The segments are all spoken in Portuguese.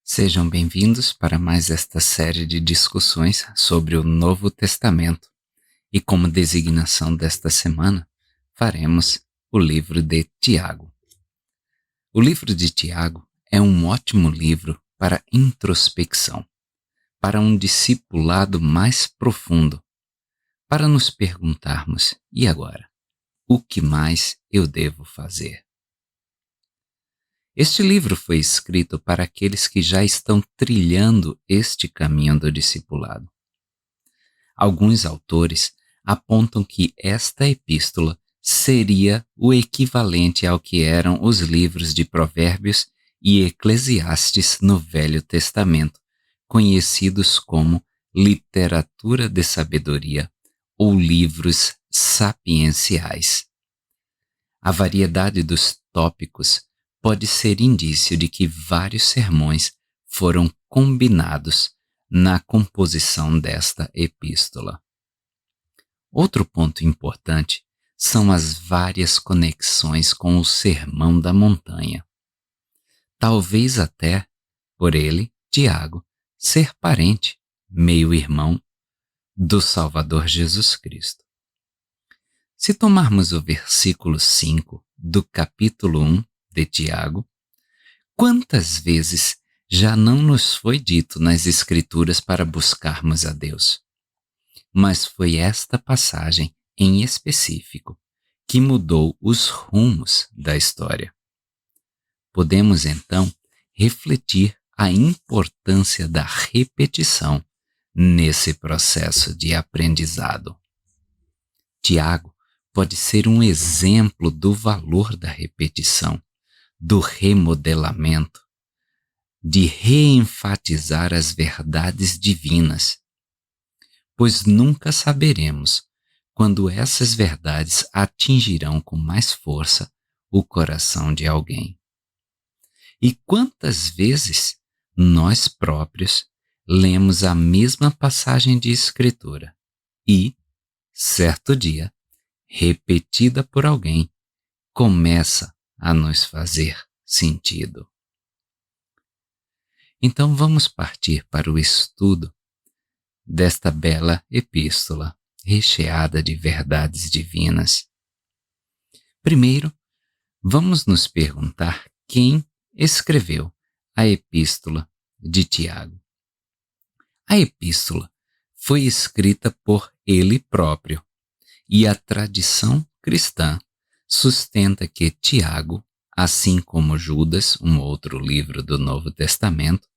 Sejam bem-vindos para mais esta série de discussões sobre o Novo Testamento. E como designação desta semana, faremos o livro de Tiago. O livro de Tiago é um ótimo livro para introspecção, para um discipulado mais profundo, para nos perguntarmos: e agora? O que mais eu devo fazer? Este livro foi escrito para aqueles que já estão trilhando este caminho do discipulado. Alguns autores apontam que esta epístola seria o equivalente ao que eram os livros de Provérbios e Eclesiastes no Velho Testamento, conhecidos como literatura de sabedoria ou livros sapienciais. A variedade dos tópicos pode ser indício de que vários sermões foram combinados na composição desta epístola. Outro ponto importante são as várias conexões com o Sermão da Montanha. Talvez até, por ele, Tiago, ser parente, meio-irmão, do Salvador Jesus Cristo. Se tomarmos o versículo 5 do capítulo 1 de Tiago, quantas vezes já não nos foi dito nas Escrituras para buscarmos a Deus? Mas foi esta passagem em específico que mudou os rumos da história. Podemos então refletir a importância da repetição nesse processo de aprendizado. Tiago pode ser um exemplo do valor da repetição, do remodelamento, de reenfatizar as verdades divinas, pois nunca saberemos quando essas verdades atingirão com mais força o coração de alguém. E quantas vezes nós próprios lemos a mesma passagem de Escritura e, certo dia, repetida por alguém, começa a nos fazer sentido. Então vamos partir para o estudo desta bela epístola, recheada de verdades divinas. Primeiro, vamos nos perguntar quem escreveu a epístola de Tiago. A epístola foi escrita por ele próprio, e a tradição cristã sustenta que Tiago, assim como Judas, um outro livro do Novo Testamento,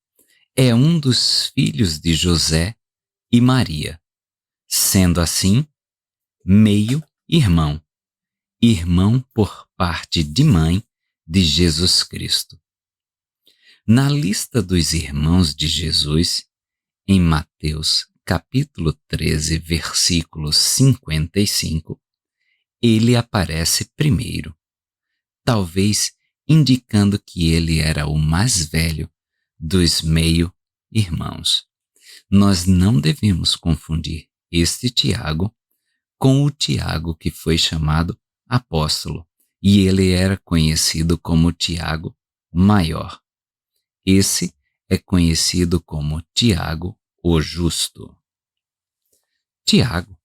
é um dos filhos de José e Maria, sendo assim meio-irmão, irmão por parte de mãe de Jesus Cristo. Na lista dos irmãos de Jesus, em Mateus capítulo 13, versículo 55, ele aparece primeiro, talvez indicando que ele era o mais velho dos meio-irmãos. Nós não devemos confundir este Tiago com o Tiago que foi chamado apóstolo, e ele era conhecido como Tiago Maior. Esse é conhecido como Tiago o Justo. Tiago,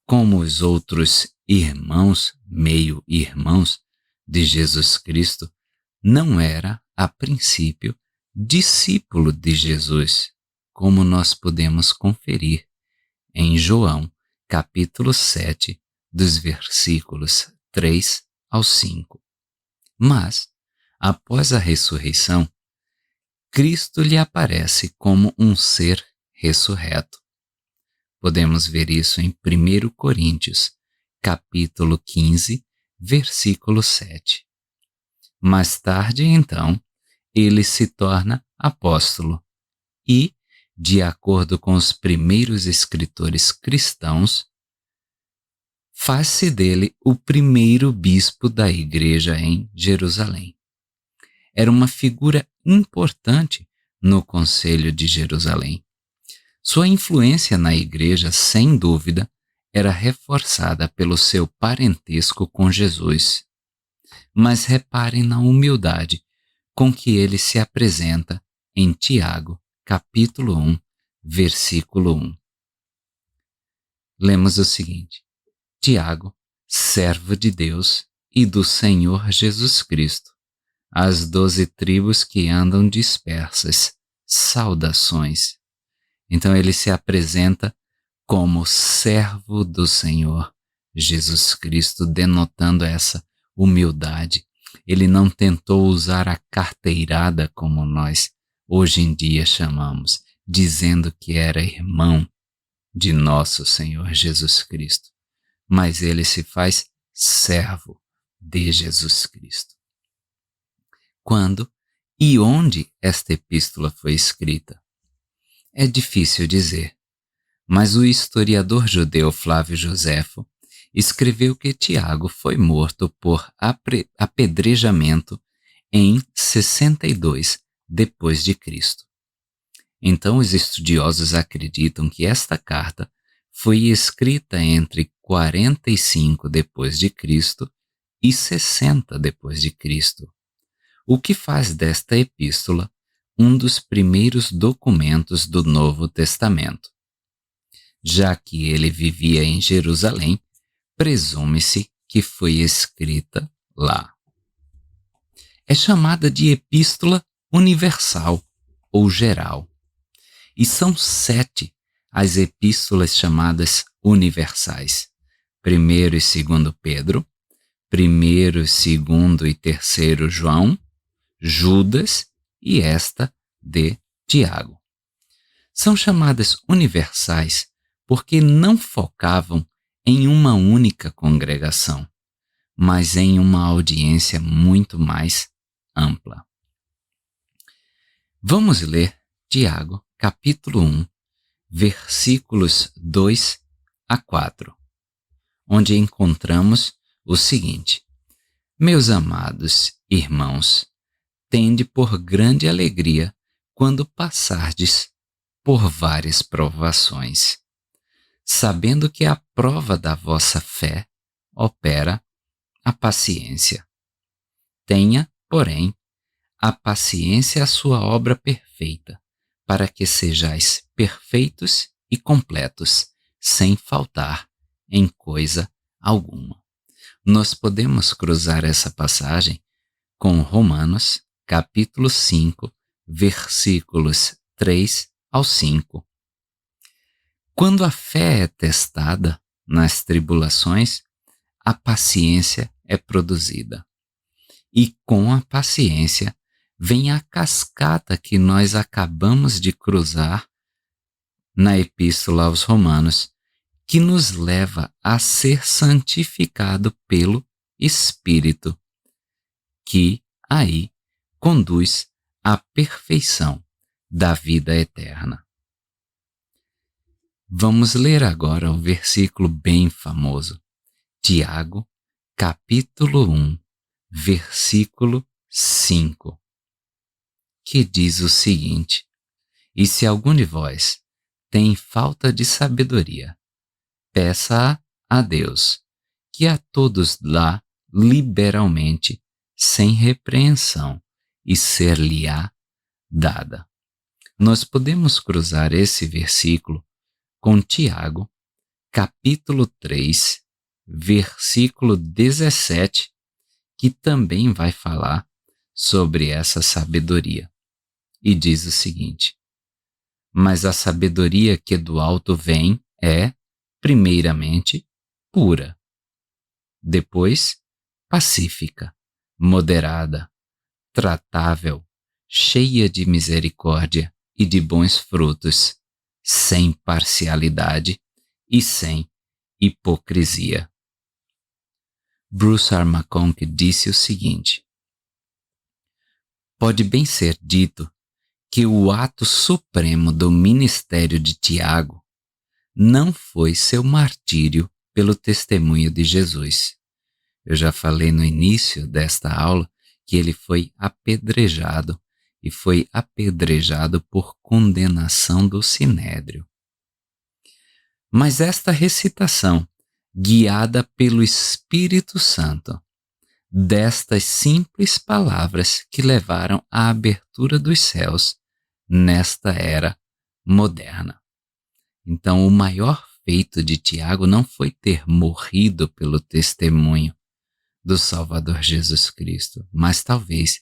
como os outros irmãos, meio-irmãos de Jesus Cristo, não era, a princípio, discípulo de Jesus, como nós podemos conferir em João, capítulo 7, dos versículos 3 ao 5. Mas, após a ressurreição, Cristo lhe aparece como um ser ressurreto. Podemos ver isso em 1 Coríntios, capítulo 15, versículo 7. Mais tarde, então, ele se torna apóstolo e, de acordo com os primeiros escritores cristãos, faz-se dele o primeiro bispo da igreja em Jerusalém. Era uma figura importante no Conselho de Jerusalém. Sua influência na igreja, sem dúvida, era reforçada pelo seu parentesco com Jesus. Mas reparem na humildade com que ele se apresenta em Tiago, capítulo 1, versículo 1. Lemos o seguinte: Tiago, servo de Deus e do Senhor Jesus Cristo, às 12 tribos que andam dispersas, saudações. Então ele se apresenta como servo do Senhor Jesus Cristo, denotando essa humildade. Ele não tentou usar a carteirada como nós hoje em dia chamamos, dizendo que era irmão de nosso Senhor Jesus Cristo, mas ele se faz servo de Jesus Cristo. Quando e onde esta epístola foi escrita? É difícil dizer, mas o historiador judeu Flávio Joséfo escreveu que Tiago foi morto por apedrejamento em 62 depois de Cristo. Então os estudiosos acreditam que esta carta foi escrita entre 45 depois de Cristo e 60 depois de Cristo, o que faz desta epístola um dos primeiros documentos do Novo Testamento. Já que ele vivia em Jerusalém, presume-se que foi escrita lá. É chamada de Epístola Universal ou Geral. E são 7 as epístolas chamadas universais. 1º e 2º Pedro, 1º, 2º e 3º João, Judas e esta de Tiago. São chamadas universais porque não focavam em uma única congregação, mas em uma audiência muito mais ampla. Vamos ler Tiago, capítulo 1, versículos 2 a 4, onde encontramos o seguinte: Meus amados irmãos, tende por grande alegria quando passardes por várias provações, sabendo que a prova da vossa fé opera a paciência. Tenha, porém, a paciência a sua obra perfeita, para que sejais perfeitos e completos, sem faltar em coisa alguma. Nós podemos cruzar essa passagem com Romanos, capítulo 5, versículos 3 ao 5. Quando a fé é testada nas tribulações, a paciência é produzida. E com a paciência vem a cascata que nós acabamos de cruzar na Epístola aos Romanos, que nos leva a ser santificado pelo Espírito, que aí conduz à perfeição da vida eterna. Vamos ler agora o versículo bem famoso, Tiago, capítulo 1, versículo 5, que diz o seguinte: E se algum de vós tem falta de sabedoria, peça-a a Deus, que a todos dá liberalmente, sem repreensão, e ser-lhe-á dada. Nós podemos cruzar esse versículo com Tiago, capítulo 3, versículo 17, que também vai falar sobre essa sabedoria. E diz o seguinte: Mas a sabedoria que do alto vem é, primeiramente, pura, depois, pacífica, moderada, tratável, cheia de misericórdia e de bons frutos, sem parcialidade e sem hipocrisia. Bruce R. McConkie disse o seguinte: Pode bem ser dito que o ato supremo do ministério de Tiago não foi seu martírio pelo testemunho de Jesus. Eu já falei no início desta aula que ele foi apedrejado, e foi apedrejado por condenação do Sinédrio. Mas esta recitação, guiada pelo Espírito Santo, destas simples palavras que levaram à abertura dos céus, nesta era moderna. Então, o maior feito de Tiago não foi ter morrido pelo testemunho do Salvador Jesus Cristo, mas talvez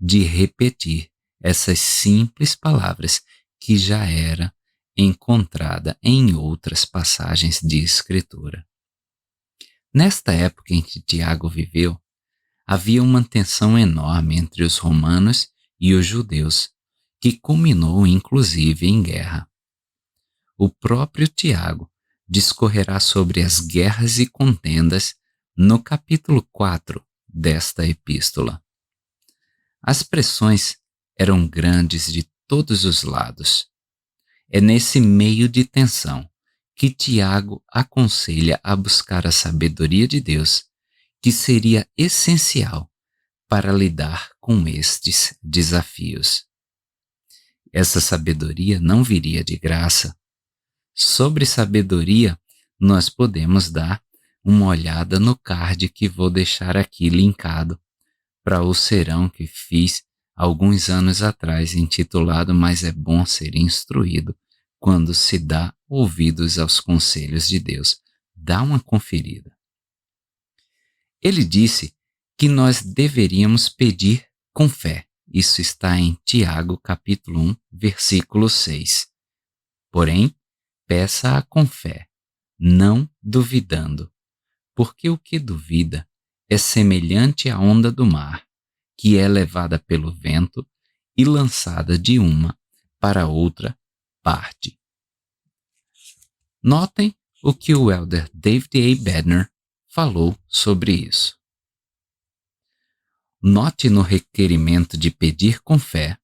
de repetir essas simples palavras que já era encontrada em outras passagens de Escritura. Nesta época em que Tiago viveu, havia uma tensão enorme entre os romanos e os judeus, que culminou inclusive em guerra. O próprio Tiago discorrerá sobre as guerras e contendas no capítulo 4 desta epístola. As pressões eram grandes de todos os lados. É nesse meio de tensão que Tiago aconselha a buscar a sabedoria de Deus, que seria essencial para lidar com estes desafios. Essa sabedoria não viria de graça. Sobre sabedoria, nós podemos dar uma olhada no card que vou deixar aqui linkado para o serão que fiz alguns anos atrás, intitulado Mas é bom ser instruído quando se dá ouvidos aos conselhos de Deus. Dá uma conferida. Ele disse que nós deveríamos pedir com fé. Isso está em Tiago, capítulo 1, versículo 6. Porém, peça-a com fé, não duvidando, porque o que duvida é semelhante à onda do mar, que é levada pelo vento e lançada de uma para outra parte. Notem o que o elder David A. Bednar falou sobre isso. Note no requerimento de pedir com fé,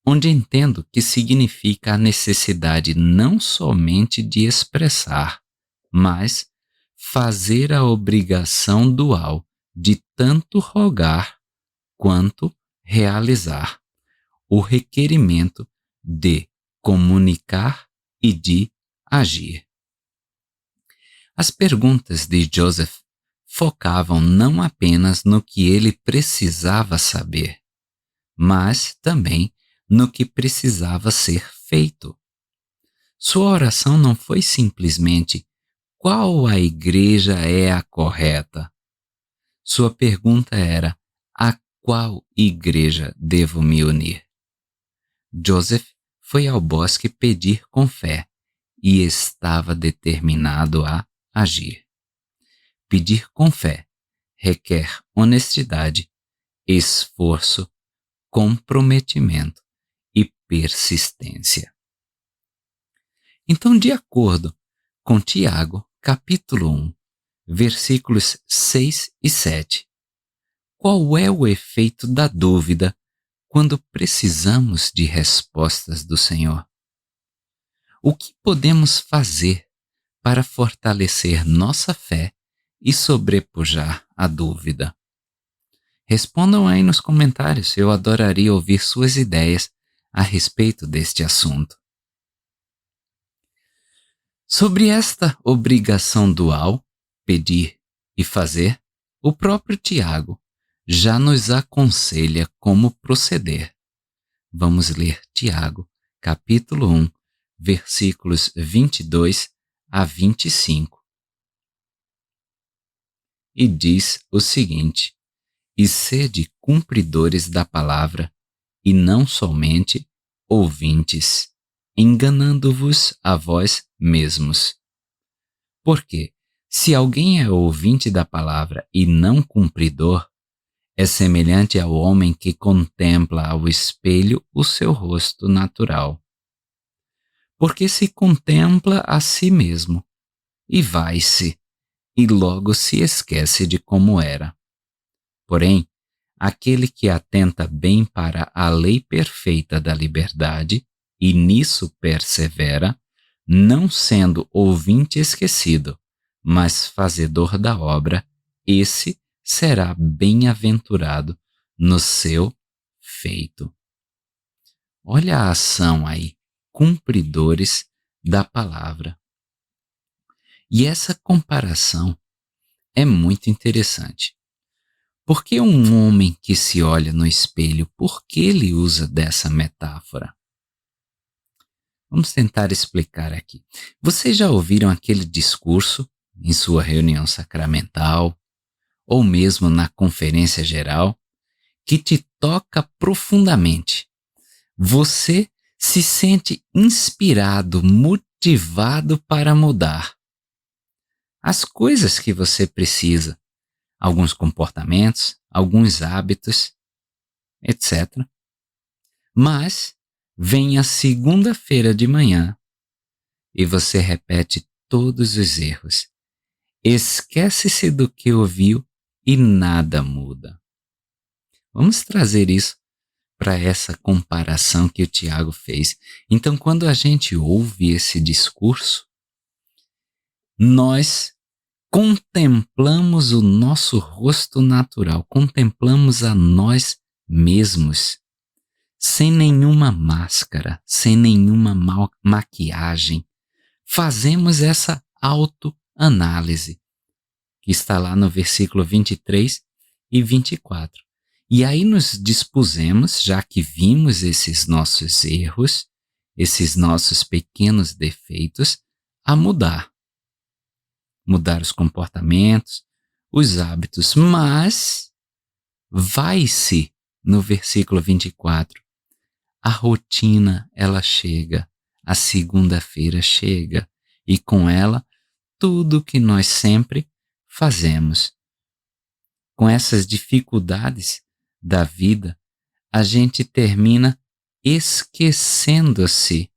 onde entendo que significa a necessidade não somente de expressar, mas fazer a obrigação dual de tanto rogar quanto realizar, o requerimento de comunicar e de agir. As perguntas de Joseph focavam não apenas no que ele precisava saber, mas também no que precisava ser feito. Sua oração não foi simplesmente qual a igreja é a correta. Sua pergunta era: a qual igreja devo me unir? Joseph foi ao bosque pedir com fé e estava determinado a agir. Pedir com fé requer honestidade, esforço, comprometimento e persistência. Então, de acordo com Tiago, capítulo 1, versículos 6 e 7, qual é o efeito da dúvida quando precisamos de respostas do Senhor? O que podemos fazer para fortalecer nossa fé e sobrepujar a dúvida? Respondam aí nos comentários, eu adoraria ouvir suas ideias a respeito deste assunto. Sobre esta obrigação dual, pedir e fazer, o próprio Tiago já nos aconselha como proceder. Vamos ler Tiago, capítulo 1, versículos 22 a 25. E diz o seguinte: e sede cumpridores da palavra, e não somente ouvintes, enganando-vos a vós mesmos. Porque, se alguém é ouvinte da palavra e não cumpridor, é semelhante ao homem que contempla ao espelho o seu rosto natural. Porque se contempla a si mesmo, e vai-se, e logo se esquece de como era. Porém, aquele que atenta bem para a lei perfeita da liberdade e nisso persevera, não sendo ouvinte esquecido, mas fazedor da obra, esse será bem-aventurado no seu feito. Olha a ação aí, cumpridores da palavra. E essa comparação é muito interessante. Porque um homem que se olha no espelho, por que ele usa dessa metáfora? Vamos tentar explicar aqui. Vocês já ouviram aquele discurso em sua reunião sacramental ou mesmo na conferência geral que te toca profundamente? Você se sente inspirado, motivado para mudar as coisas que você precisa, alguns comportamentos, alguns hábitos, etc. Mas vem a segunda-feira de manhã e você repete todos os erros. Esquece-se do que ouviu e nada muda. Vamos trazer isso para essa comparação que o Tiago fez. Então, quando a gente ouve esse discurso, nós contemplamos o nosso rosto natural, contemplamos a nós mesmos, sem nenhuma máscara, sem nenhuma maquiagem. Fazemos essa autoanálise, que está lá no versículo 23 e 24. E aí nos dispusemos, já que vimos esses nossos erros, esses nossos pequenos defeitos, a mudar. Mudar os comportamentos, os hábitos, mas vai-se, no versículo 24, a rotina ela chega, a segunda-feira chega, e com ela tudo que nós sempre fazemos. Com essas dificuldades da vida, a gente termina esquecendo-se,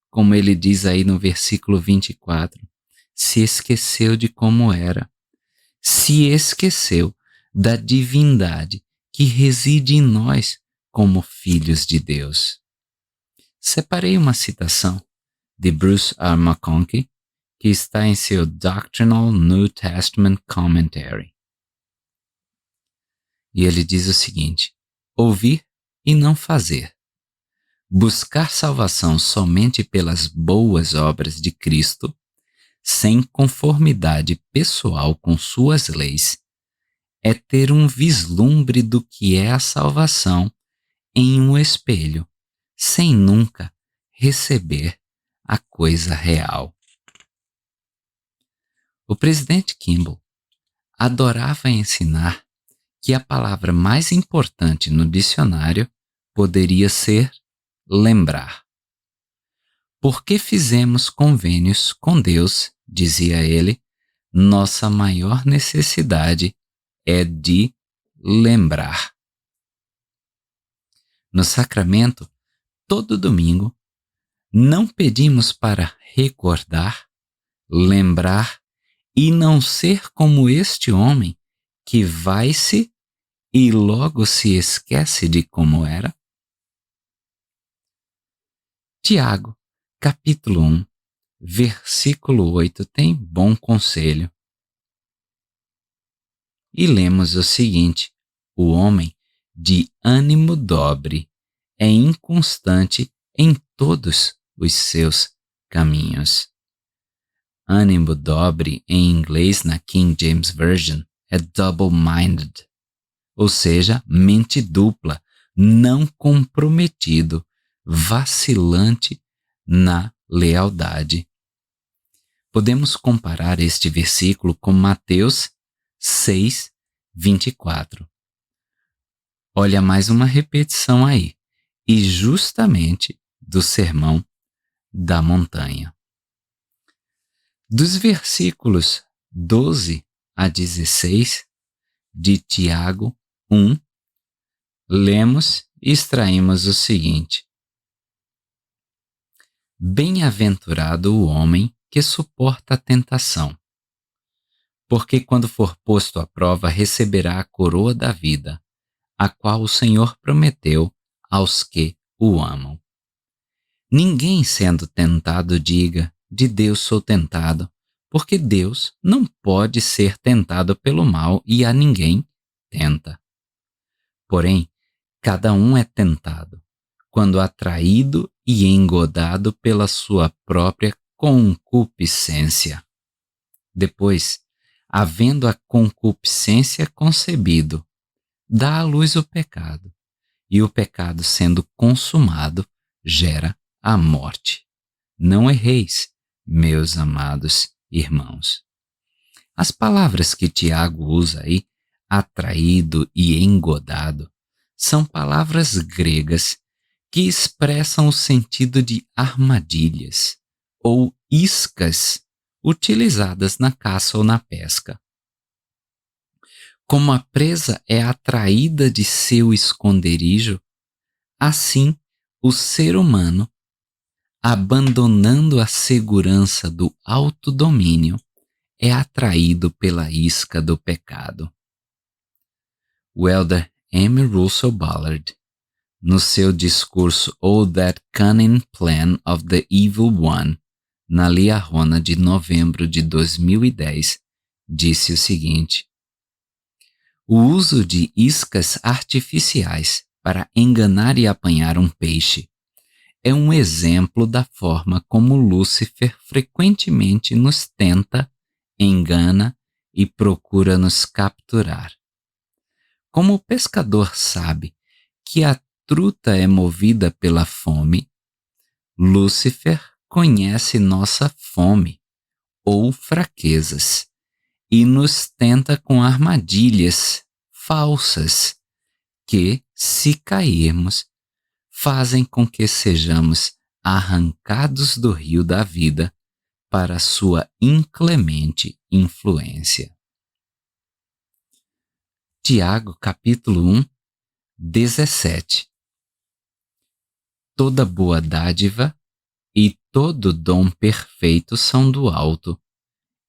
como ele diz aí no versículo 24, se esqueceu de como era, se esqueceu da divindade que reside em nós como filhos de Deus. Separei uma citação de Bruce R. McConkie, que está em seu Doctrinal New Testament Commentary. E ele diz o seguinte: ouvir e não fazer. Buscar salvação somente pelas boas obras de Cristo, sem conformidade pessoal com suas leis, é ter um vislumbre do que é a salvação em um espelho, sem nunca receber a coisa real. O presidente Kimball adorava ensinar que a palavra mais importante no dicionário poderia ser lembrar. Porque fizemos convênios com Deus, dizia ele, nossa maior necessidade é de lembrar. No sacramento, todo domingo, não pedimos para recordar, lembrar e não ser como este homem que vai-se e logo se esquece de como era? Tiago, capítulo 1, versículo 8 tem bom conselho. E lemos o seguinte: o homem de ânimo dobre é inconstante em todos os seus caminhos. Ânimo dobre em inglês na King James Version é double-minded, ou seja, mente dupla, não comprometido, vacilante na lealdade. Podemos comparar este versículo com Mateus 6, 24. Olha mais uma repetição aí, e justamente do Sermão da Montanha. Dos versículos 12 a 16 de Tiago 1, lemos e extraímos o seguinte: bem-aventurado o homem que suporta a tentação, porque quando for posto à prova receberá a coroa da vida, a qual o Senhor prometeu aos que o amam. Ninguém sendo tentado diga, de Deus sou tentado, porque Deus não pode ser tentado pelo mal e a ninguém tenta. Porém, cada um é tentado, quando atraído e engodado pela sua própria concupiscência. Depois, havendo a concupiscência concebido, dá à luz o pecado, e o pecado sendo consumado, gera a morte. Não erreis, meus amados irmãos. As palavras que Tiago usa aí, atraído e engodado, são palavras gregas que expressam o sentido de armadilhas ou iscas utilizadas na caça ou na pesca. Como a presa é atraída de seu esconderijo, assim o ser humano, abandonando a segurança do autodomínio, é atraído pela isca do pecado. O elder M. Russell Ballard, no seu discurso Oh That Cunning Plan of the Evil One, na Liahona de novembro de 2010, disse o seguinte: o uso de iscas artificiais para enganar e apanhar um peixe é um exemplo da forma como Lúcifer frequentemente nos tenta, engana e procura nos capturar. Como o pescador sabe que a truta é movida pela fome, Lúcifer conhece nossa fome ou fraquezas e nos tenta com armadilhas falsas que, se cairmos, fazem com que sejamos arrancados do rio da vida para sua inclemente influência. Tiago, capítulo 1, 17. Toda boa dádiva e todo dom perfeito são do alto,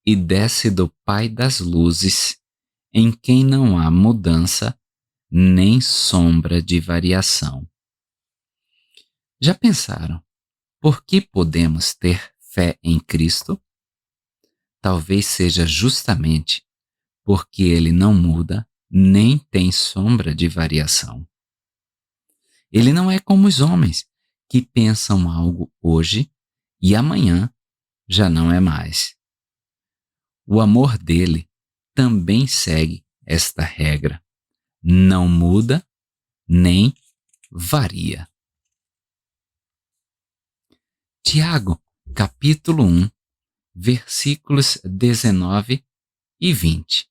e desce do Pai das luzes, em quem não há mudança nem sombra de variação. Já pensaram por que podemos ter fé em Cristo? Talvez seja justamente porque ele não muda nem tem sombra de variação. Ele não é como os homens que pensam algo hoje e amanhã já não é mais. O amor dele também segue esta regra. Não muda nem varia. Tiago, capítulo 1, versículos 19 e 20.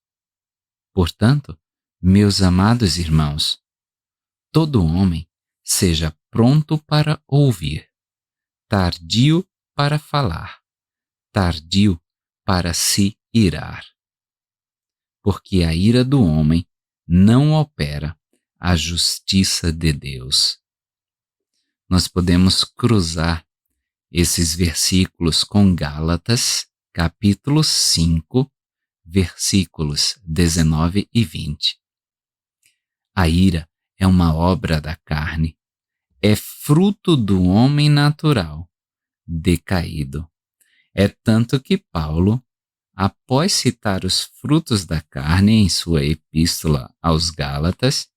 Portanto, meus amados irmãos, todo homem seja pronto para ouvir, tardio para falar, tardio para se irar. Porque a ira do homem não opera a justiça de Deus. Nós podemos cruzar esses versículos com Gálatas, capítulo 5, versículos 19 e 20. A ira é uma obra da carne, é fruto do homem natural, decaído. É tanto que Paulo, após citar os frutos da carne em sua epístola aos Gálatas,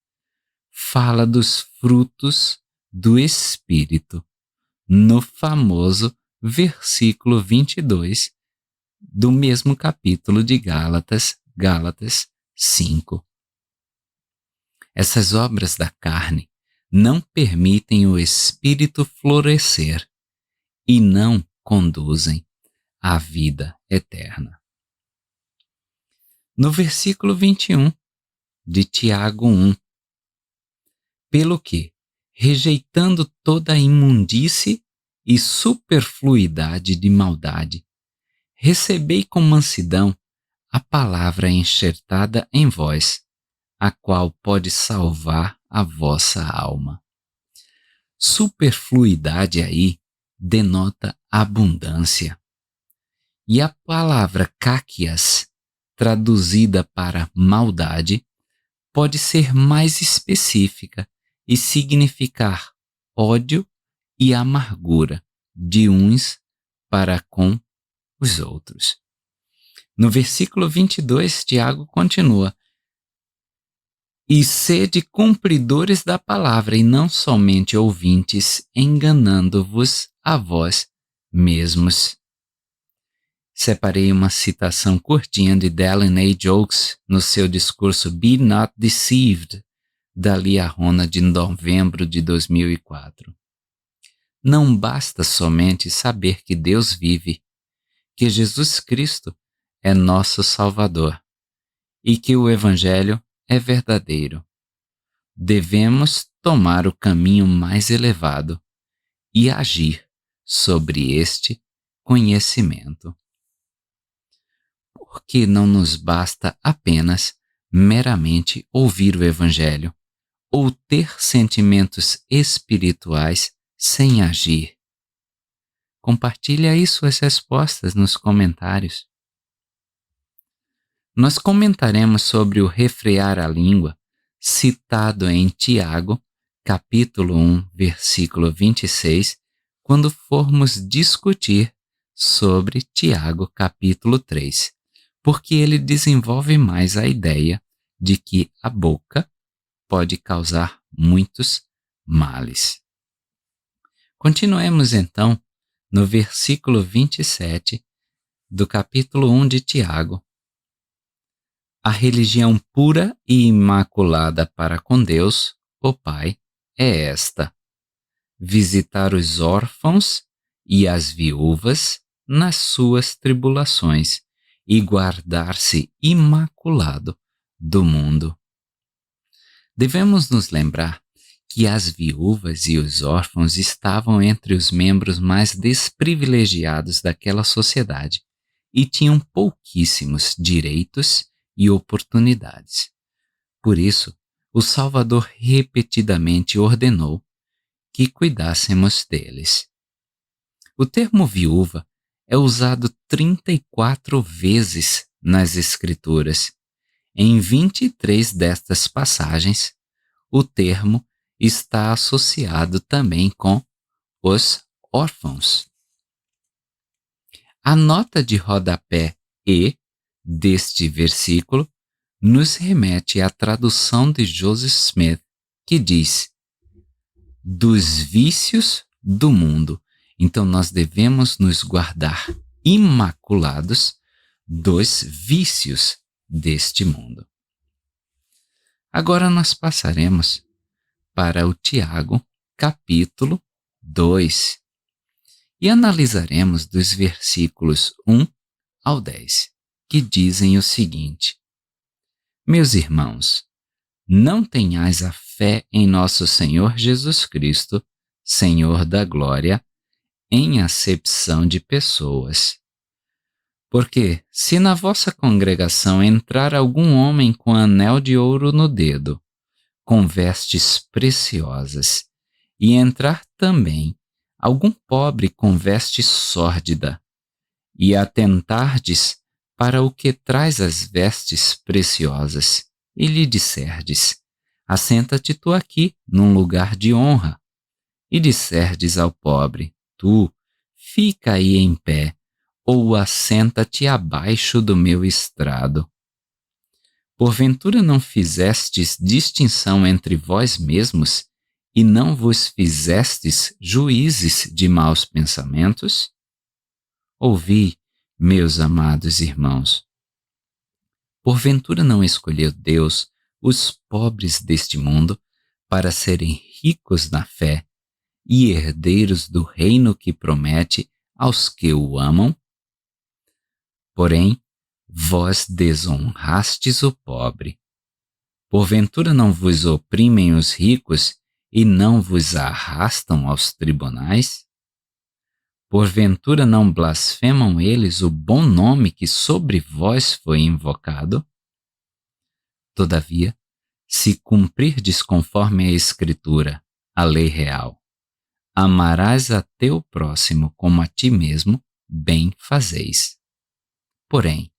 fala dos frutos do Espírito, no famoso versículo 22 do mesmo capítulo de Gálatas, Gálatas 5. Essas obras da carne não permitem o Espírito florescer e não conduzem à vida eterna. No versículo 21 de Tiago 1, pelo que, rejeitando toda a imundície e superfluidade de maldade, recebei com mansidão a palavra enxertada em vós, a qual pode salvar a vossa alma. Superfluidade aí denota abundância. E a palavra kákias, traduzida para maldade, pode ser mais específica e significar ódio e amargura de uns para com os outros. No versículo 22, Tiago continua: e sede cumpridores da palavra e não somente ouvintes, enganando-vos a vós mesmos. Separei uma citação curtinha de Dallin A. Jokes no seu discurso Be Not Deceived, da Liahona de novembro de 2004. não basta somente saber que Deus vive, que Jesus Cristo é nosso Salvador e que o Evangelho é verdadeiro. Devemos tomar o caminho mais elevado e agir sobre este conhecimento. Porque não nos basta apenas meramente ouvir o Evangelho ou ter sentimentos espirituais sem agir. Compartilhe aí suas respostas nos comentários. Nós comentaremos sobre o refrear a língua, citado em Tiago, capítulo 1, versículo 26, quando formos discutir sobre Tiago, capítulo 3, porque ele desenvolve mais a ideia de que a boca pode causar muitos males. Continuemos então no versículo 27 do capítulo 1 de Tiago. A religião pura e imaculada para com Deus, o Pai, é esta: visitar os órfãos e as viúvas nas suas tribulações e guardar-se imaculado do mundo. Devemos nos lembrar que as viúvas e os órfãos estavam entre os membros mais desprivilegiados daquela sociedade e tinham pouquíssimos direitos e oportunidades. Por isso, o Salvador repetidamente ordenou que cuidássemos deles. O termo viúva é usado 34 vezes nas Escrituras. Em 23 destas passagens, o termo está associado também com os órfãos. A nota de rodapé E deste versículo nos remete à tradução de Joseph Smith, que diz: dos vícios do mundo. Então nós devemos nos guardar imaculados dos vícios deste mundo. Agora nós passaremos para o Tiago, capítulo 2, e analisaremos dos versículos 1 ao 10, que dizem o seguinte: meus irmãos, não tenhais a fé em nosso Senhor Jesus Cristo, Senhor da glória, em acepção de pessoas. Porque, se na vossa congregação entrar algum homem com anel de ouro no dedo, com vestes preciosas, e entrar também algum pobre com veste sórdida, e atentardes para o que traz as vestes preciosas, e lhe disserdes: assenta-te tu aqui, num lugar de honra. E disserdes ao pobre: tu, fica aí em pé, ou assenta-te abaixo do meu estrado. Porventura não fizestes distinção entre vós mesmos, e não vos fizestes juízes de maus pensamentos? Ouvi, meus amados irmãos. Porventura não escolheu Deus os pobres deste mundo para serem ricos na fé e herdeiros do reino que promete aos que o amam? Porém, vós desonrastes o pobre. Porventura não vos oprimem os ricos e não vos arrastam aos tribunais? Porventura não blasfemam eles o bom nome que sobre vós foi invocado? Todavia, se cumprirdes conforme a Escritura, a lei real, amarás a teu próximo como a ti mesmo, bem fazeis. Porém,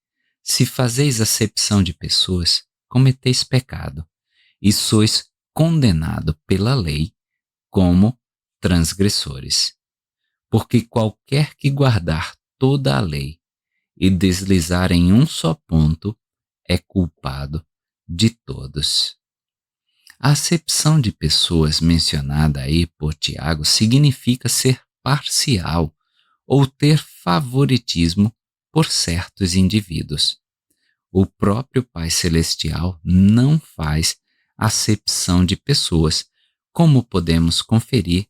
se fazeis acepção de pessoas, cometeis pecado, e sois condenado pela lei como transgressores. Porque qualquer que guardar toda a lei e deslizar em um só ponto é culpado de todos. A acepção de pessoas mencionada aí por Tiago significa ser parcial ou ter favoritismo por certos indivíduos. O próprio Pai Celestial não faz acepção de pessoas, como podemos conferir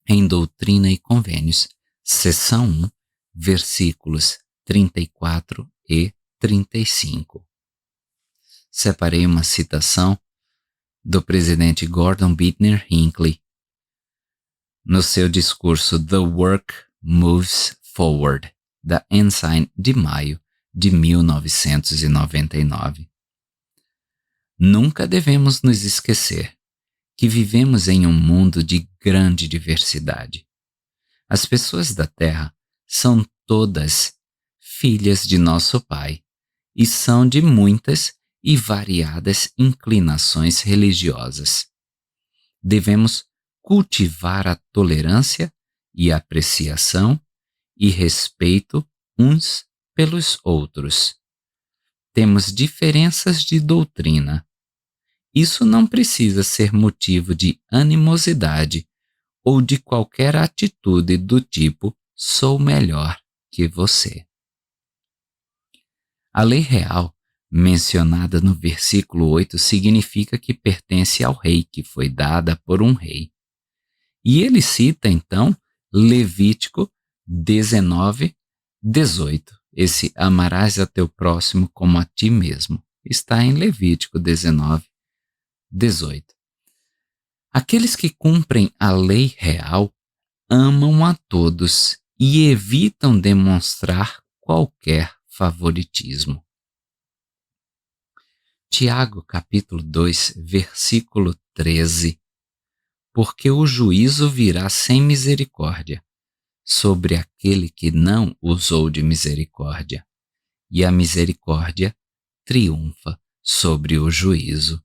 em Doutrina e Convênios, seção 1, versículos 34 e 35. Separei uma citação do presidente Gordon Bittner Hinckley no seu discurso The Work Moves Forward, da Ensign, de maio de 1999. Nunca devemos nos esquecer que vivemos em um mundo de grande diversidade. As pessoas da Terra são todas filhas de nosso Pai e são de muitas e variadas inclinações religiosas. Devemos cultivar a tolerância e apreciação e respeito uns pelos outros. Temos diferenças de doutrina. Isso não precisa ser motivo de animosidade ou de qualquer atitude do tipo "sou melhor que você". A lei real, mencionada no versículo 8, significa que pertence ao rei, que foi dada por um rei. E ele cita, então, Levítico 19:18. Esse "amarás a teu próximo como a ti mesmo" está em Levítico 19:18. Aqueles que cumprem a lei real amam a todos e evitam demonstrar qualquer favoritismo. Tiago, capítulo 2, versículo 13. Porque o juízo virá sem misericórdia sobre aquele que não usou de misericórdia, e a misericórdia triunfa sobre o juízo.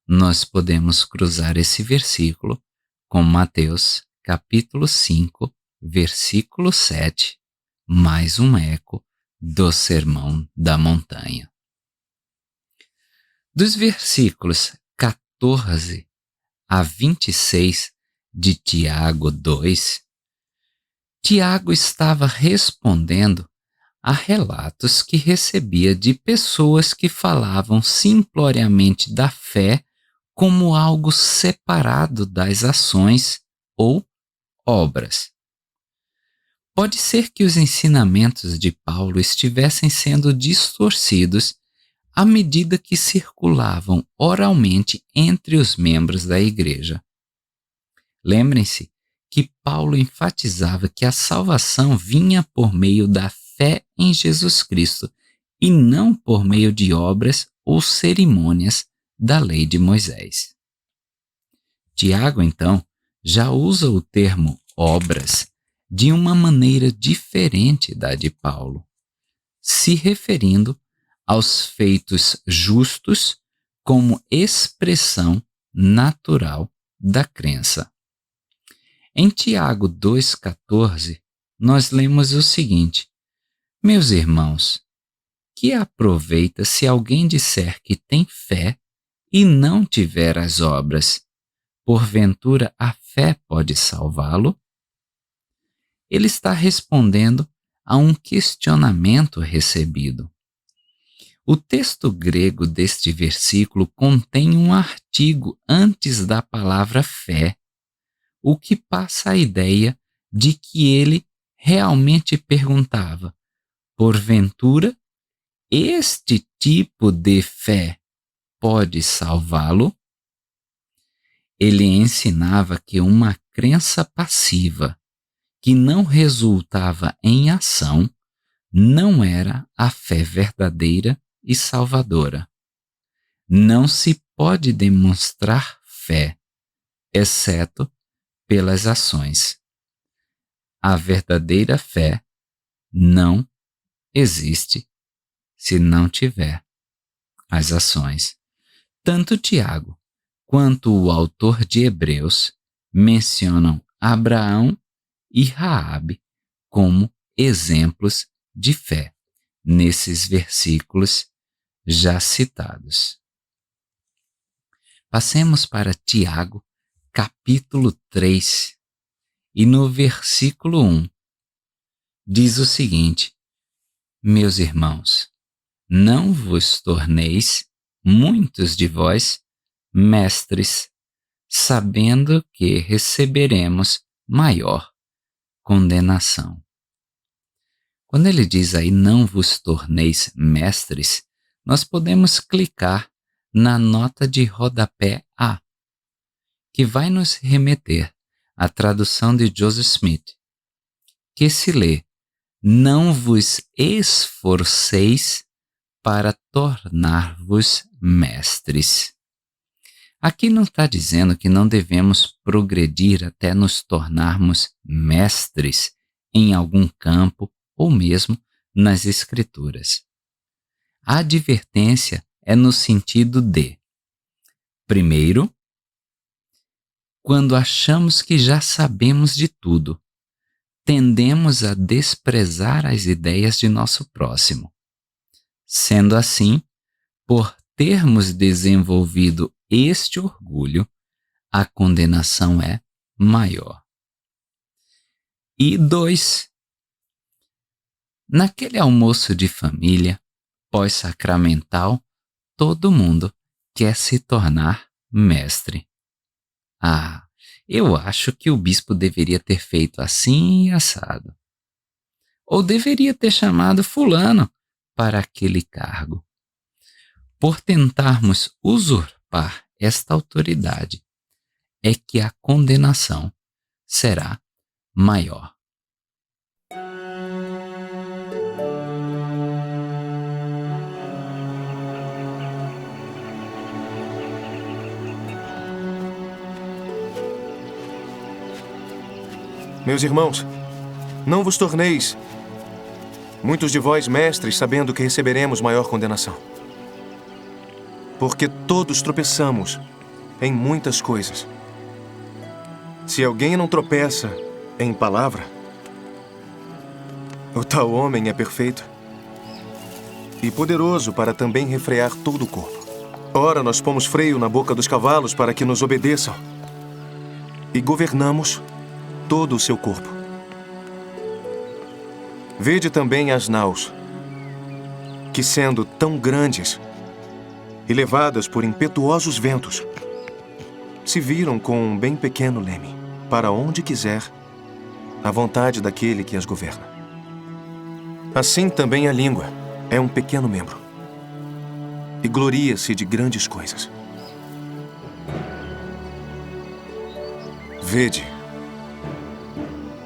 Nós podemos cruzar esse versículo com Mateus, capítulo 5, versículo 7, mais um eco do Sermão da Montanha. Dos versículos 14 a 26 de Tiago 2, Tiago estava respondendo a relatos que recebia de pessoas que falavam simploriamente da fé como algo separado das ações ou obras. Pode ser que os ensinamentos de Paulo estivessem sendo distorcidos à medida que circulavam oralmente entre os membros da igreja. Lembrem-se que Paulo enfatizava que a salvação vinha por meio da fé em Jesus Cristo e não por meio de obras ou cerimônias da lei de Moisés. Tiago, então, já usa o termo obras de uma maneira diferente da de Paulo, se referindo aos feitos justos como expressão natural da crença. Em Tiago 2,14, nós lemos o seguinte: Meus irmãos, que aproveita se alguém disser que tem fé e não tiver as obras? Porventura a fé pode salvá-lo? Ele está respondendo a um questionamento recebido. O texto grego deste versículo contém um artigo antes da palavra fé, o que passa a ideia de que ele realmente perguntava: porventura, este tipo de fé pode salvá-lo? Ele ensinava que uma crença passiva, que não resultava em ação, não era a fé verdadeira e salvadora. Não se pode demonstrar fé, exceto pelas ações. A verdadeira fé não existe se não tiver as ações. Tanto Tiago quanto o autor de Hebreus mencionam Abraão e Raabe como exemplos de fé nesses versículos já citados. Passemos para Tiago, capítulo 3, e no versículo 1 diz o seguinte: Meus irmãos, não vos torneis, muitos de vós, mestres, sabendo que receberemos maior condenação. Quando ele diz aí não vos torneis mestres, nós podemos clicar na nota de rodapé A, que vai nos remeter à tradução de Joseph Smith, que se lê: não vos esforceis para tornar-vos mestres. Aqui não está dizendo que não devemos progredir até nos tornarmos mestres em algum campo ou mesmo nas Escrituras. A advertência é no sentido de, primeiro, quando achamos que já sabemos de tudo, tendemos a desprezar as ideias de nosso próximo. Sendo assim, por termos desenvolvido este orgulho, a condenação é maior. E 2. Naquele almoço de família, pós-sacramental, todo mundo quer se tornar mestre. Eu acho que o bispo deveria ter feito assim e assado. Ou deveria ter chamado fulano para aquele cargo. Por tentarmos usurpar esta autoridade, é que a condenação será maior. Meus irmãos, não vos torneis muitos de vós mestres, sabendo que receberemos maior condenação. Porque todos tropeçamos em muitas coisas. Se alguém não tropeça em palavra, o tal homem é perfeito e poderoso para também refrear todo o corpo. Ora, nós pomos freio na boca dos cavalos para que nos obedeçam e governamos todo o seu corpo. Vede também as naus, que sendo tão grandes e levadas por impetuosos ventos, se viram com um bem pequeno leme, para onde quiser, à vontade daquele que as governa. Assim também a língua é um pequeno membro, e gloria-se de grandes coisas. Vede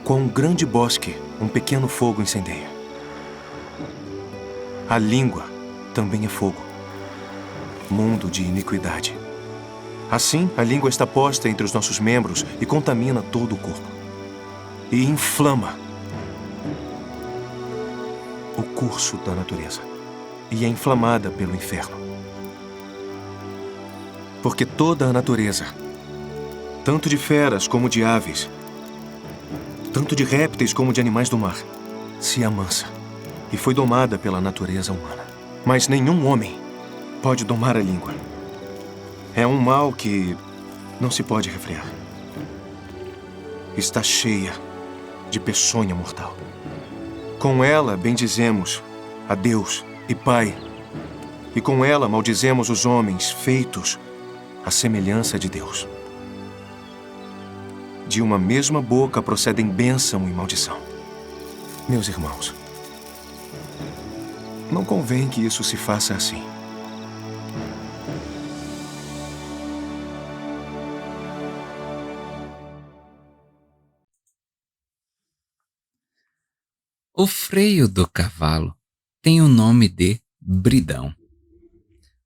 quão grande bosque um pequeno fogo incendeia. A língua também é fogo, mundo de iniquidade. Assim, a língua está posta entre os nossos membros e contamina todo o corpo. E inflama o curso da natureza. E é inflamada pelo inferno. Porque toda a natureza, tanto de feras como de aves, tanto de répteis como de animais do mar, se amansa e foi domada pela natureza humana. Mas nenhum homem pode domar a língua. É um mal que não se pode refrear. Está cheia de peçonha mortal. Com ela bendizemos a Deus e Pai, e com ela maldizemos os homens feitos à semelhança de Deus. De uma mesma boca procedem bênção e maldição. Meus irmãos, não convém que isso se faça assim. O freio do cavalo tem o nome de bridão.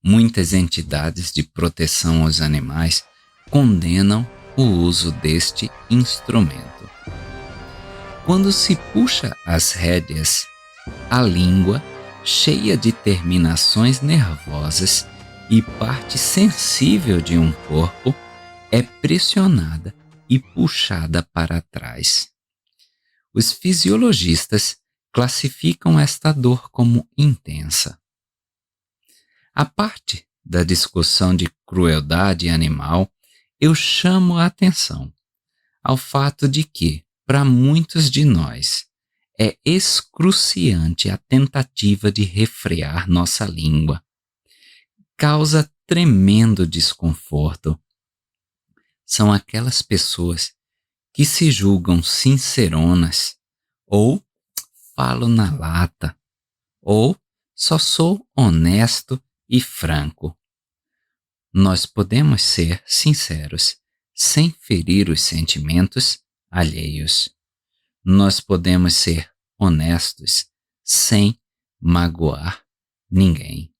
Muitas entidades de proteção aos animais condenam o uso deste instrumento. Quando se puxa as rédeas, a língua, cheia de terminações nervosas e parte sensível de um corpo, é pressionada e puxada para trás. Os fisiologistas classificam esta dor como intensa. A parte da discussão de crueldade animal, eu chamo a atenção ao fato de que, para muitos de nós, é excruciante a tentativa de refrear nossa língua. Causa tremendo desconforto. São aquelas pessoas que se julgam sinceronas, ou falo na lata, ou só sou honesto e franco. Nós podemos ser sinceros sem ferir os sentimentos alheios. Nós podemos ser honestos sem magoar ninguém.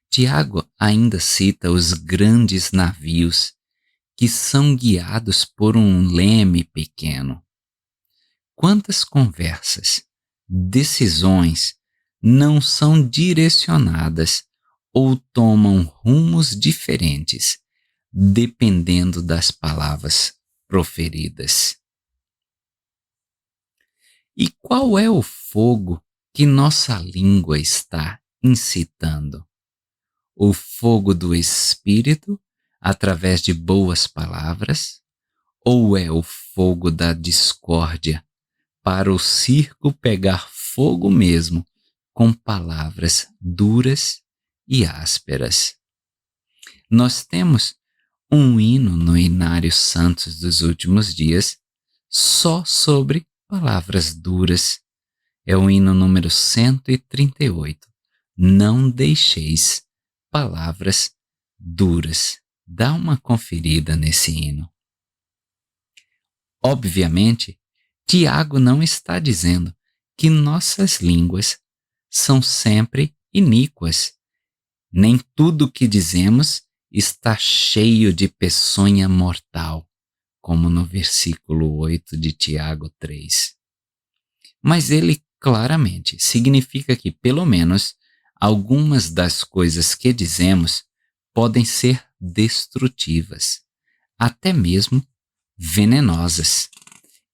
Tiago ainda cita os grandes navios que são guiados por um leme pequeno. Quantas conversas, decisões não são direcionadas ou tomam rumos diferentes, dependendo das palavras proferidas. E qual é o fogo que nossa língua está incitando? O fogo do Espírito, através de boas palavras, ou é o fogo da discórdia, para o circo pegar fogo mesmo, com palavras duras e ásperas? Nós temos um hino no Inário Santos dos Últimos Dias só sobre palavras duras. É o hino número 138. Não deixeis palavras duras. Dá uma conferida nesse hino. Obviamente, Tiago não está dizendo que nossas línguas são sempre iníquas. Nem tudo que dizemos está cheio de peçonha mortal, como no versículo 8 de Tiago 3. Mas ele claramente significa que, pelo menos, algumas das coisas que dizemos podem ser destrutivas, até mesmo venenosas.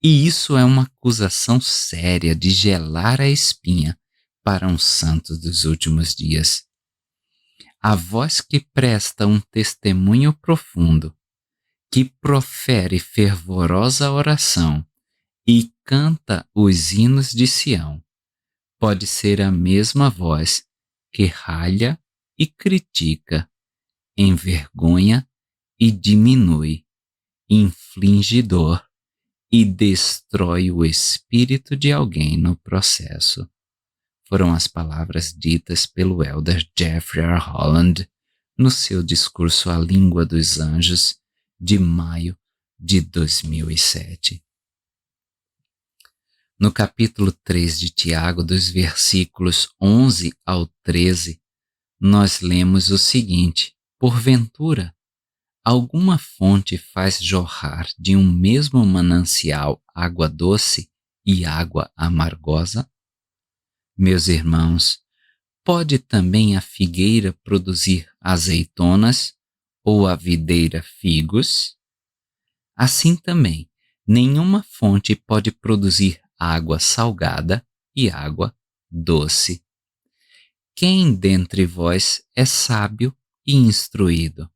E isso é uma acusação séria de gelar a espinha para um santo dos últimos dias. A voz que presta um testemunho profundo, que profere fervorosa oração e canta os hinos de Sião, pode ser a mesma voz que ralha e critica, envergonha e diminui, inflige dor e destrói o espírito de alguém no processo. Foram as palavras ditas pelo elder Jeffrey R. Holland no seu discurso A Língua dos Anjos, de maio de 2007. No capítulo 3 de Tiago, dos versículos 11 ao 13, nós lemos o seguinte: porventura, alguma fonte faz jorrar de um mesmo manancial água doce e água amargosa? Meus irmãos, pode também a figueira produzir azeitonas ou a videira figos? Assim também, nenhuma fonte pode produzir água salgada e água doce. Quem dentre vós é sábio e instruído?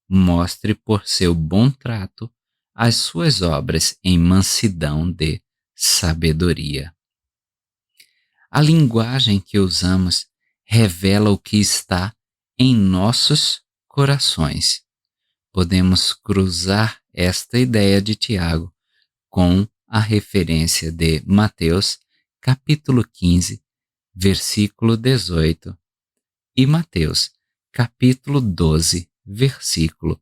Mostre por seu bom trato as suas obras em mansidão de sabedoria. A linguagem que usamos revela o que está em nossos corações. Podemos cruzar esta ideia de Tiago com a referência de Mateus, capítulo 15, versículo 18, e Mateus, capítulo 12, versículo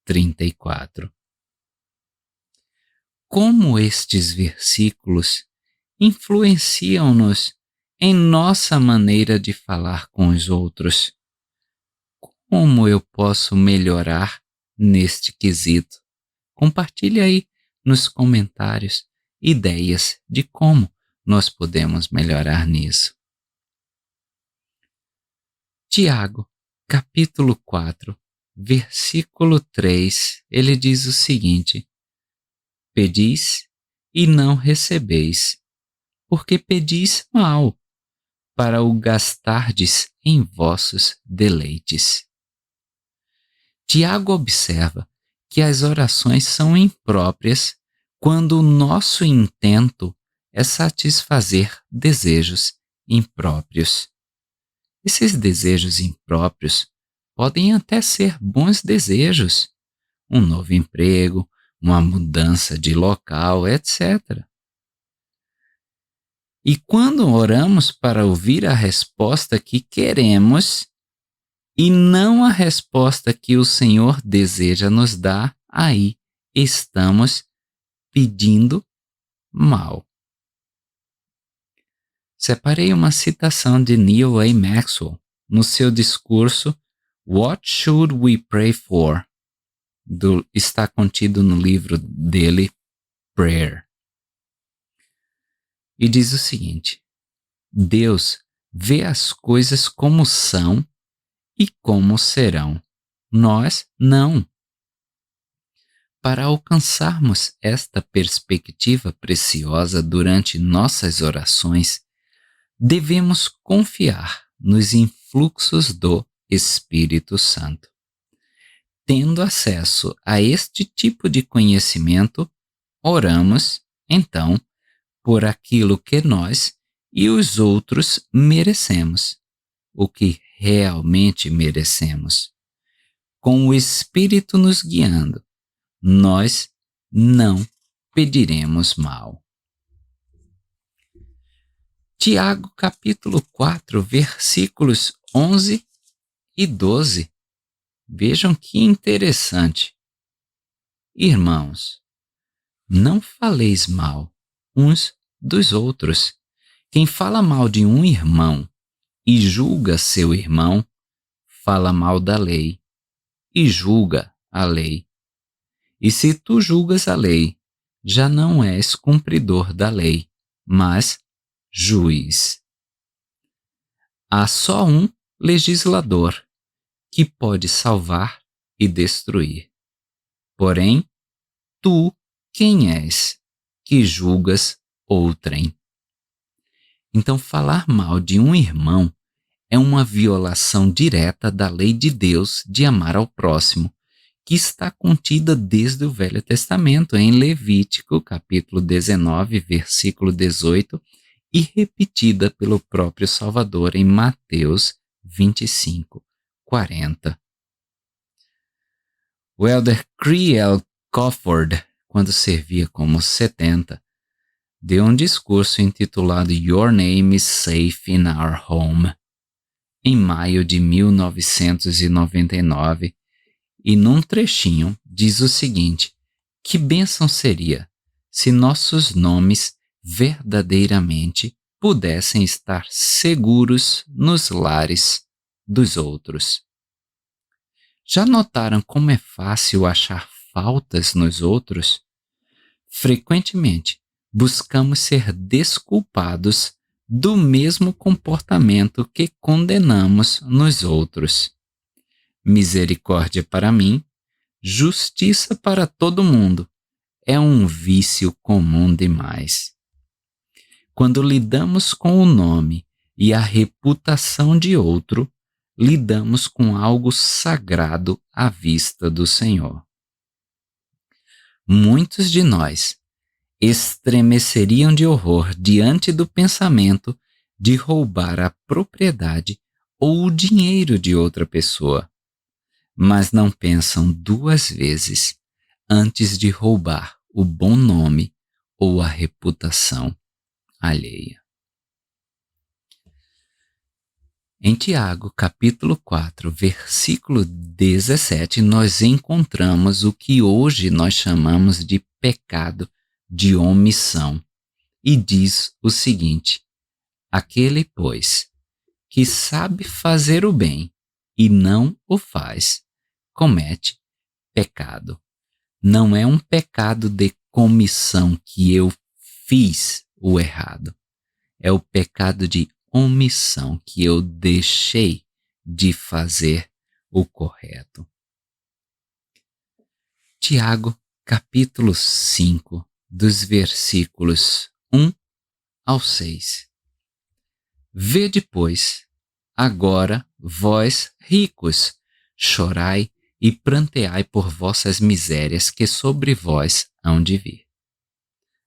34. Como estes versículos influenciam-nos em nossa maneira de falar com os outros? Como eu posso melhorar neste quesito? Compartilhe aí nos comentários ideias de como nós podemos melhorar nisso. Tiago, capítulo 4, versículo 3, ele diz o seguinte: pedis e não recebeis, porque pedis mal, para o gastardes em vossos deleites. Tiago observa que as orações são impróprias quando o nosso intento é satisfazer desejos impróprios. Esses desejos impróprios podem até ser bons desejos: um novo emprego, uma mudança de local, etc. E quando oramos para ouvir a resposta que queremos e não a resposta que o Senhor deseja nos dar, aí estamos pedindo mal. Separei uma citação de Neal A. Maxwell no seu discurso What Should We Pray For? Está contido no livro dele, Prayer. E diz o seguinte: Deus vê as coisas como são e como serão. Nós não. Para alcançarmos esta perspectiva preciosa durante nossas orações, devemos confiar nos influxos do Espírito Santo. Tendo acesso a este tipo de conhecimento, oramos, então, por aquilo que nós e os outros merecemos, o que realmente merecemos. Com o Espírito nos guiando, nós não pediremos mal. Tiago capítulo 4, versículos 11 e 12. Vejam que interessante. Irmãos, não faleis mal uns dos outros. Quem fala mal de um irmão e julga seu irmão, fala mal da lei e julga a lei. E se tu julgas a lei, já não és cumpridor da lei, mas juiz. Há só um legislador que pode salvar e destruir. Porém, tu quem és que julgas outrem? Então, falar mal de um irmão é uma violação direta da lei de Deus de amar ao próximo, que está contida desde o Velho Testamento, em Levítico, capítulo 19, versículo 18, e repetida pelo próprio Salvador em Mateus 25, 40. O elder Creel Cofford, quando servia como 70, deu um discurso intitulado Your Name is Safe in Our Home, em maio de 1999, e num trechinho diz o seguinte: que bênção seria se nossos nomes verdadeiramente pudessem estar seguros nos lares dos outros. Já notaram como é fácil achar faltas nos outros? Frequentemente, buscamos ser desculpados do mesmo comportamento que condenamos nos outros. Misericórdia para mim, justiça para todo mundo, é um vício comum demais. Quando lidamos com o nome e a reputação de outro, lidamos com algo sagrado à vista do Senhor. Muitos de nós estremeceriam de horror diante do pensamento de roubar a propriedade ou o dinheiro de outra pessoa, mas não pensam duas vezes antes de roubar o bom nome ou a reputação alheia. Em Tiago, capítulo 4, versículo 17, nós encontramos o que hoje nós chamamos de pecado de omissão. E diz o seguinte: aquele, pois, que sabe fazer o bem e não o faz, comete pecado. Não é um pecado de comissão que eu fiz o errado. É o pecado de omissão que eu deixei de fazer o correto. Tiago, capítulo 5, dos versículos 1 ao 6. Vede, pois, agora vós ricos, chorai e pranteai por vossas misérias que sobre vós hão de vir.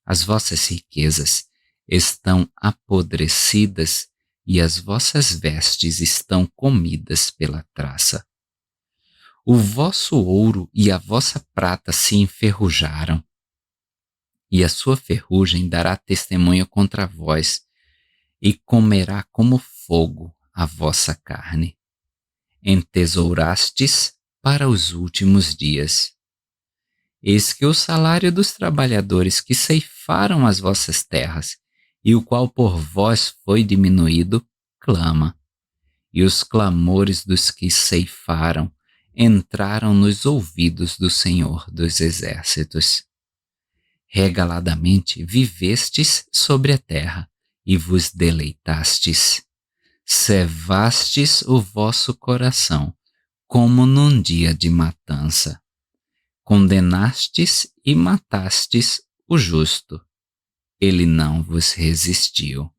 As vossas riquezas estão apodrecidas e as vossas vestes estão comidas pela traça. O vosso ouro e a vossa prata se enferrujaram, e a sua ferrugem dará testemunho contra vós, e comerá como fogo a vossa carne. Entesourastes para os últimos dias. Eis que o salário dos trabalhadores que ceifaram as vossas terras, e o qual por vós foi diminuído, clama. E os clamores dos que ceifaram entraram nos ouvidos do Senhor dos Exércitos. Regaladamente vivestes sobre a terra e vos deleitastes. Cevastes o vosso coração, como num dia de matança. Condenastes e matastes o justo. Ele não vos resistiu.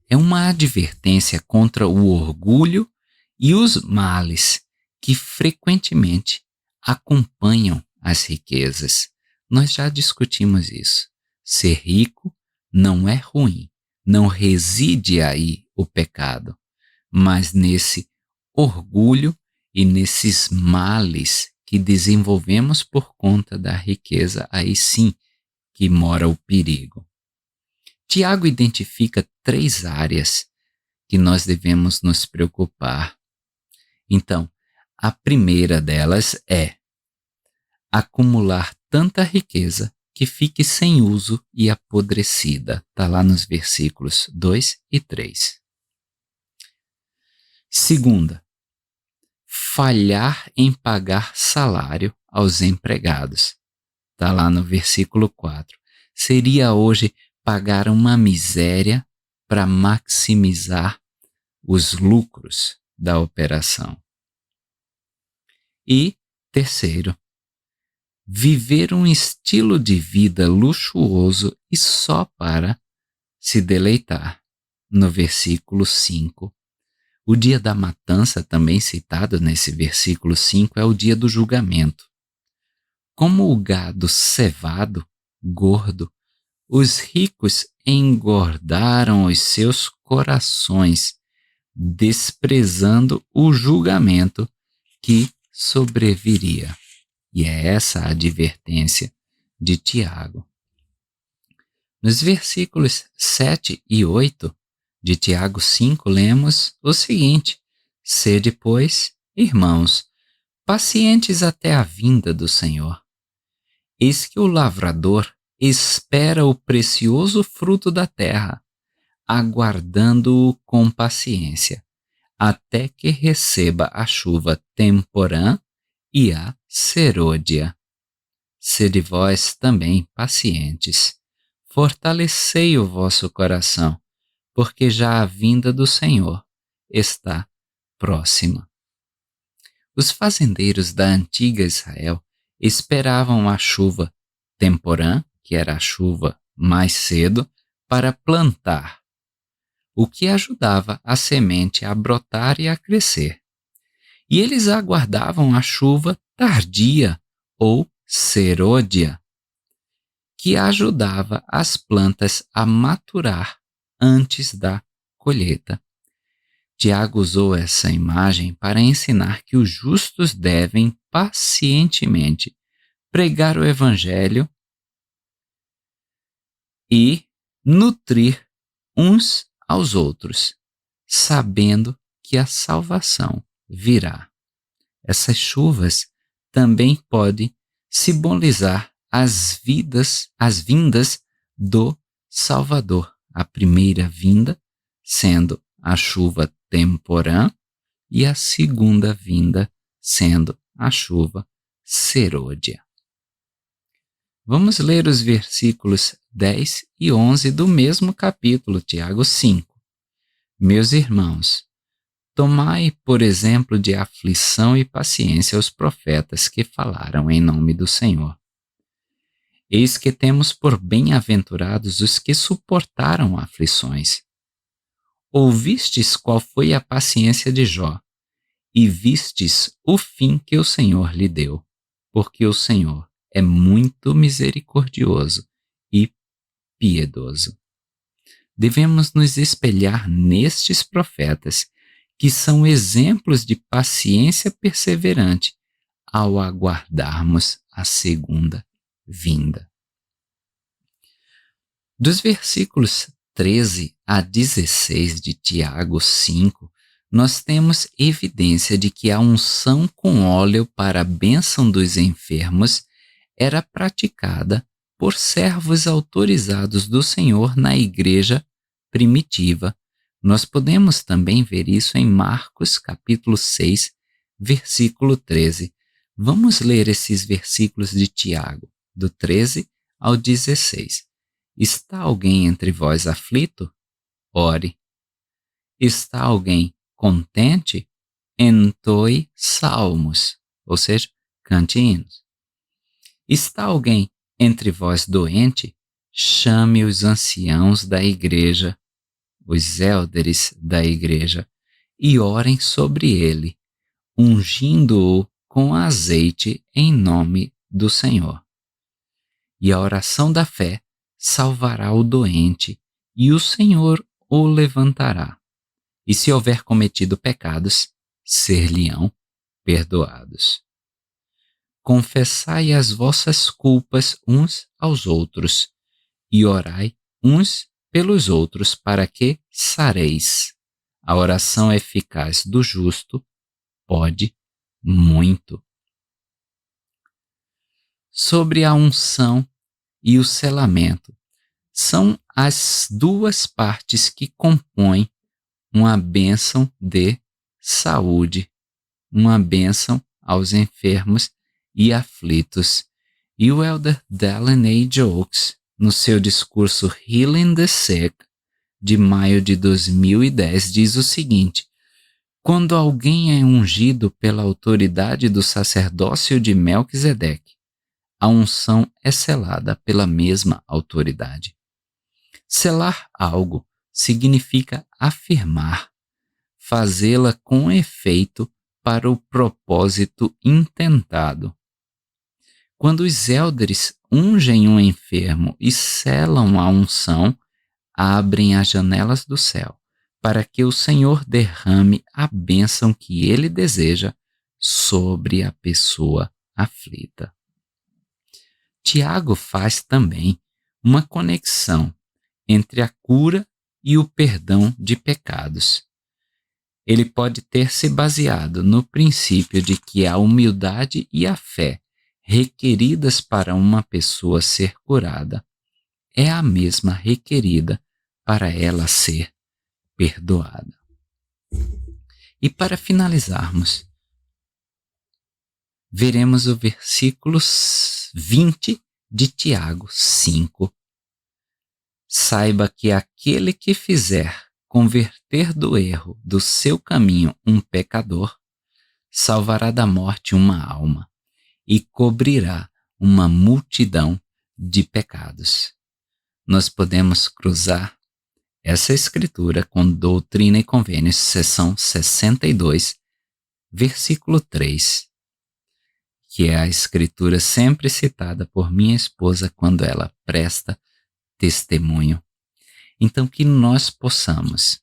É uma advertência contra o orgulho e os males que frequentemente acompanham as riquezas. Nós já discutimos isso. Ser rico não é ruim, não reside aí o pecado, mas nesse orgulho e nesses males que desenvolvemos por conta da riqueza, aí sim que mora o perigo. Tiago identifica 3 áreas que nós devemos nos preocupar. Então, a primeira delas é acumular tanta riqueza que fique sem uso e apodrecida. Está lá nos versículos 2 e 3. Segunda, falhar em pagar salário aos empregados. Está lá no versículo 4. Seria hoje pagar uma miséria para maximizar os lucros da operação. E terceiro, viver um estilo de vida luxuoso e só para se deleitar. No versículo 5. O dia da matança, também citado nesse versículo 5, é o dia do julgamento. Como o gado cevado, gordo, os ricos engordaram os seus corações, desprezando o julgamento que sobreviria. E é essa a advertência de Tiago. Nos versículos 7 e 8 de Tiago 5, lemos o seguinte: Sede, pois, irmãos, pacientes até a vinda do Senhor. Eis que o lavrador espera o precioso fruto da terra, aguardando-o com paciência, até que receba a chuva temporã e a serôdia. Sede vós também pacientes, fortalecei o vosso coração, porque já a vinda do Senhor está próxima. Os fazendeiros da antiga Israel esperavam a chuva temporã, que era a chuva mais cedo, para plantar, o que ajudava a semente a brotar e a crescer. E eles aguardavam a chuva tardia ou serôdia, que ajudava as plantas a maturar antes da colheita. Tiago usou essa imagem para ensinar que os justos devem pacientemente pregar o Evangelho e nutrir uns aos outros, sabendo que a salvação virá. Essas chuvas também podem simbolizar as vindas do Salvador. A primeira vinda sendo a chuva temporã e a segunda vinda sendo a chuva serôdia. Vamos ler os versículos 10 e 11 do mesmo capítulo, Tiago 5. Meus irmãos, tomai por exemplo de aflição e paciência os profetas que falaram em nome do Senhor. Eis que temos por bem-aventurados os que suportaram aflições. Ouvistes qual foi a paciência de Jó, e vistes o fim que o Senhor lhe deu, porque o Senhor é muito misericordioso e piedoso. Devemos nos espelhar nestes profetas que são exemplos de paciência perseverante ao aguardarmos a segunda vinda. Dos versículos 13 a 16 de Tiago 5, nós temos evidência de que a unção com óleo para a bênção dos enfermos era praticada por servos autorizados do Senhor na igreja primitiva. Nós podemos também ver isso em Marcos capítulo 6, versículo 13. Vamos ler esses versículos de Tiago, do 13 ao 16. Está alguém entre vós aflito? Ore. Está alguém contente? Entoe salmos, ou seja, cante hinos. Está alguém entre vós doente? Chame os anciãos da igreja, os élderes da igreja, e orem sobre ele, ungindo-o com azeite em nome do Senhor. E a oração da fé salvará o doente, e o Senhor o levantará. E se houver cometido pecados, ser-lhe-ão perdoados. Confessai as vossas culpas uns aos outros, e orai uns pelos outros para que sareis. A oração eficaz do justo pode muito. Sobre a unção e o selamento, são as duas partes que compõem uma bênção de saúde, uma bênção aos enfermos e aflitos. E o elder Dallin A. Oaks, no seu discurso Healing the Sick, de maio de 2010, diz o seguinte: quando alguém é ungido pela autoridade do sacerdócio de Melquisedeque, a unção é selada pela mesma autoridade. Selar algo significa afirmar, fazê-la com efeito para o propósito intentado. Quando os élderes ungem um enfermo e selam a unção, abrem as janelas do céu para que o Senhor derrame a bênção que ele deseja sobre a pessoa aflita. Tiago faz também uma conexão entre a cura e o perdão de pecados. Ele pode ter se baseado no princípio de que a humildade e a fé requeridas para uma pessoa ser curada é a mesma requerida para ela ser perdoada. E para finalizarmos, veremos o versículo 20 de Tiago 5. Saiba que aquele que fizer converter do erro do seu caminho um pecador, salvará da morte uma alma e cobrirá uma multidão de pecados. Nós podemos cruzar essa escritura com Doutrina e Convênios, seção 62, versículo 3, que é a escritura sempre citada por minha esposa quando ela presta testemunho. Então, que nós possamos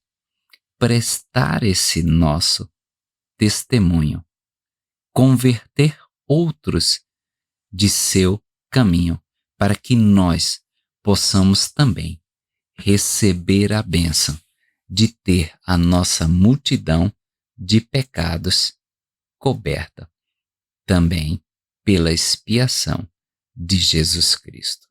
prestar esse nosso testemunho, converter outros de seu caminho, para que nós possamos também receber a bênção de ter a nossa multidão de pecados coberta também pela expiação de Jesus Cristo.